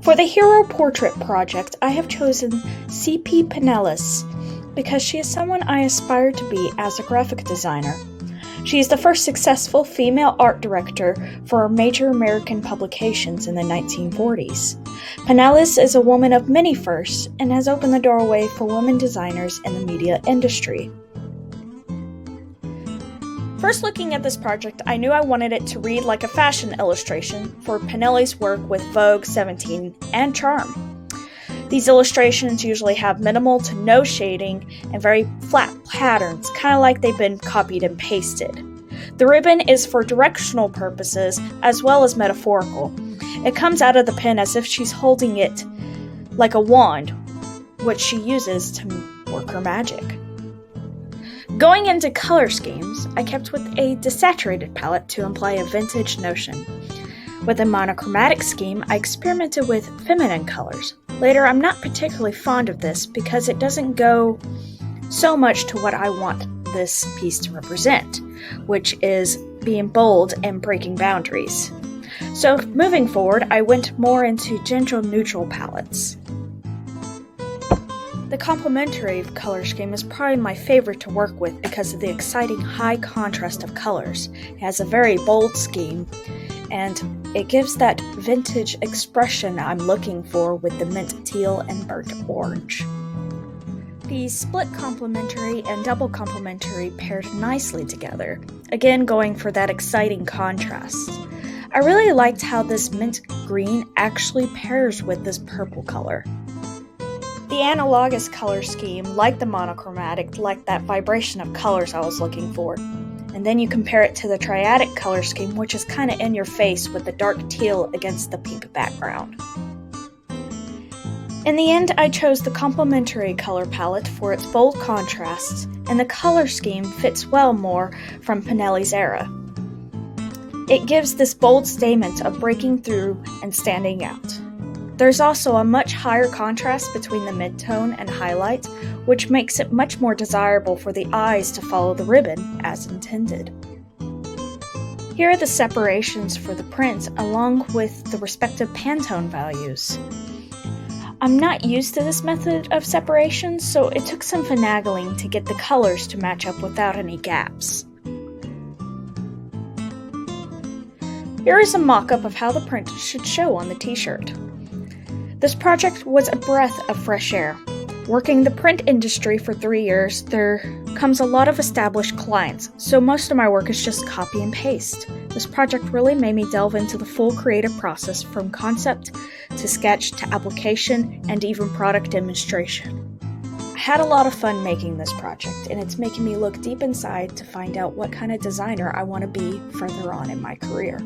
For the hero portrait project, I have chosen Cipe Pineles because she is someone I aspire to be as a graphic designer. She is the first successful female art director for major American publications in the 1940s. Pineles is a woman of many firsts and has opened the doorway for women designers in the media industry. First looking at this project, I knew I wanted it to read like a fashion illustration for Pineles' work with Vogue, 17, and Charm. These illustrations usually have minimal to no shading and very flat patterns, kind of like they've been copied and pasted. The ribbon is for directional purposes as well as metaphorical. It comes out of the pen as if she's holding it like a wand, which she uses to work her magic. Going into color schemes, I kept with a desaturated palette to imply a vintage notion. With a monochromatic scheme, I experimented with feminine colors. Later, I'm not particularly fond of this because it doesn't go so much to what I want this piece to represent, which is being bold and breaking boundaries. So moving forward, I went more into gender-neutral palettes. The complementary color scheme is probably my favorite to work with because of the exciting high contrast of colors. It has a very bold scheme, and it gives that vintage expression I'm looking for with the mint teal and burnt orange. The split complementary and double complementary paired nicely together, again going for that exciting contrast. I really liked how this mint green actually pairs with this purple color. The analogous color scheme, like the monochromatic, like that vibration of colors I was looking for. And then you compare it to the triadic color scheme, which is kind of in your face with the dark teal against the pink background. In the end, I chose the complementary color palette for its bold contrasts, and the color scheme fits well more from Pineles' era. It gives this bold statement of breaking through and standing out. There's also a much higher contrast between the midtone and highlight, which makes it much more desirable for the eyes to follow the ribbon as intended. Here are the separations for the print along with the respective Pantone values. I'm not used to this method of separation, so it took some finagling to get the colors to match up without any gaps. Here is a mock-up of how the print should show on the t-shirt. This project was a breath of fresh air. Working the print industry for 3 years, there comes a lot of established clients, so most of my work is just copy and paste. This project really made me delve into the full creative process from concept to sketch to application and even product demonstration. I had a lot of fun making this project, and it's making me look deep inside to find out what kind of designer I want to be further on in my career.